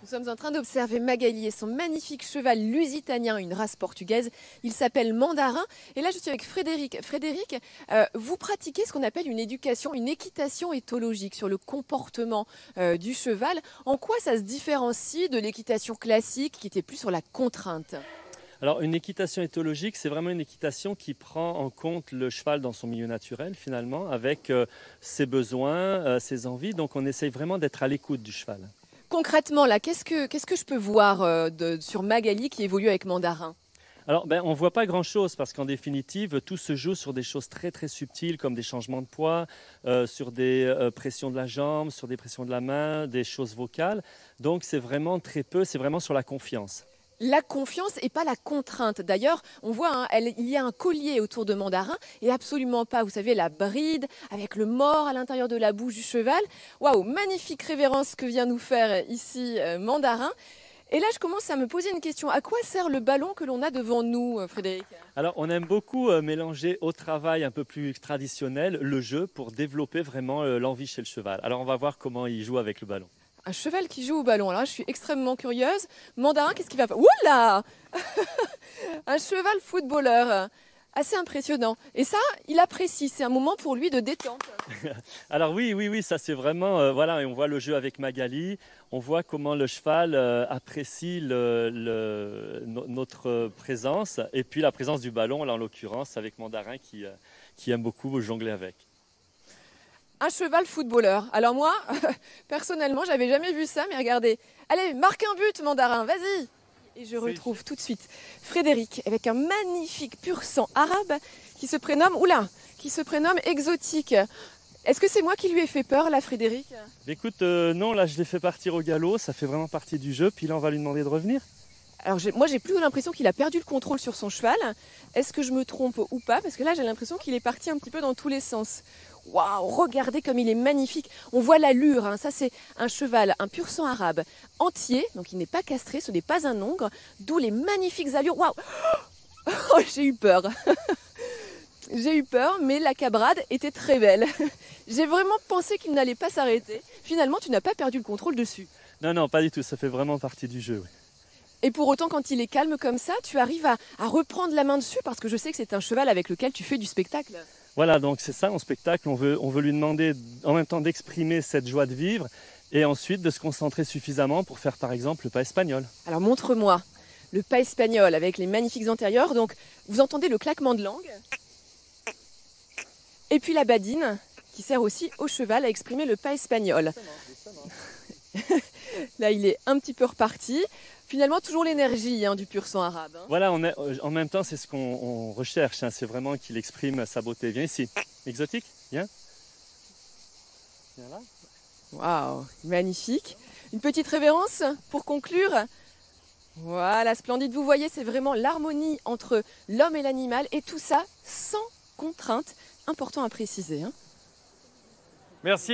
sommes en train d'observer Magali et son magnifique cheval lusitanien, une race portugaise. Il s'appelle Mandarin. Et là, je suis avec Frédéric. Frédéric, vous pratiquez ce qu'on appelle une éducation, une équitation éthologique sur le comportement du cheval. En quoi ça se différencie de l'équitation classique qui était plus sur la contrainte ? Alors une équitation éthologique, c'est vraiment une équitation qui prend en compte le cheval dans son milieu naturel finalement, avec ses besoins, ses envies. Donc on essaye vraiment d'être à l'écoute du cheval. Concrètement, là, qu'est-ce que je peux voir sur Magali qui évolue avec Mandarin ? Alors, on ne voit pas grand-chose parce qu'en définitive, tout se joue sur des choses très très subtiles comme des changements de poids, sur des pressions de la jambe, sur des pressions de la main, des choses vocales. Donc c'est vraiment très peu, c'est vraiment sur la confiance. La confiance et pas la contrainte. D'ailleurs, on voit, il y a un collier autour de Mandarin et absolument pas, vous savez, la bride avec le mors à l'intérieur de la bouche du cheval. Waouh, magnifique révérence que vient nous faire ici Mandarin. Et là, je commence à me poser une question. À quoi sert le ballon que l'on a devant nous, Frédéric ? Alors, on aime beaucoup mélanger au travail un peu plus traditionnel le jeu pour développer vraiment l'envie chez le cheval. Alors, on va voir comment il joue avec le ballon. Un cheval qui joue au ballon. Alors là, je suis extrêmement curieuse. Mandarin, qu'est-ce qu'il va faire ? Oula ! Un cheval footballeur. Assez impressionnant. Et ça, il apprécie. C'est un moment pour lui de détente. Alors oui, ça c'est vraiment, voilà, et on voit le jeu avec Magali, on voit comment le cheval apprécie notre présence, et puis la présence du ballon, là en l'occurrence, avec Mandarin qui aime beaucoup jongler avec. Un cheval footballeur. Alors moi, personnellement, j'avais jamais vu ça, mais regardez. Allez, marque un but, Mandarin, vas-y. Et je retrouve tout de suite Frédéric avec un magnifique pur sang arabe qui se prénomme, Exotique. Est-ce que c'est moi qui lui ai fait peur là, Frédéric ? Écoute, non, là je l'ai fait partir au galop, ça fait vraiment partie du jeu, puis là on va lui demander de revenir. Alors moi j'ai plus l'impression qu'il a perdu le contrôle sur son cheval. Est-ce que je me trompe ou pas ? Parce que là j'ai l'impression qu'il est parti un petit peu dans tous les sens. Waouh, regardez comme il est magnifique. On voit l'allure, hein. Ça c'est un cheval, un pur sang arabe entier, donc il n'est pas castré, ce n'est pas un hongre, d'où les magnifiques allures. Waouh, oh, j'ai eu peur. J'ai eu peur, mais la cabrade était très belle. J'ai vraiment pensé qu'il n'allait pas s'arrêter. Finalement, tu n'as pas perdu le contrôle dessus. Non, pas du tout, ça fait vraiment partie du jeu. Oui. Et pour autant, quand il est calme comme ça, tu arrives à reprendre la main dessus parce que je sais que c'est un cheval avec lequel tu fais du spectacle. Voilà, donc c'est ça en spectacle, on veut lui demander en même temps d'exprimer cette joie de vivre et ensuite de se concentrer suffisamment pour faire par exemple le pas espagnol. Alors montre-moi le pas espagnol avec les magnifiques antérieurs. Donc vous entendez le claquement de langue et puis la badine qui sert aussi au cheval à exprimer le pas espagnol. Là il est un petit peu reparti. Finalement, toujours l'énergie du pur sang arabe. Hein. Voilà, en même temps, c'est ce qu'on recherche. Hein, c'est vraiment qu'il exprime sa beauté. Viens ici. Exotique, viens. Viens là. Waouh, magnifique. Une petite révérence pour conclure. Voilà, splendide. Vous voyez, c'est vraiment l'harmonie entre l'homme et l'animal. Et tout ça sans contrainte. Important à préciser. Hein. Merci.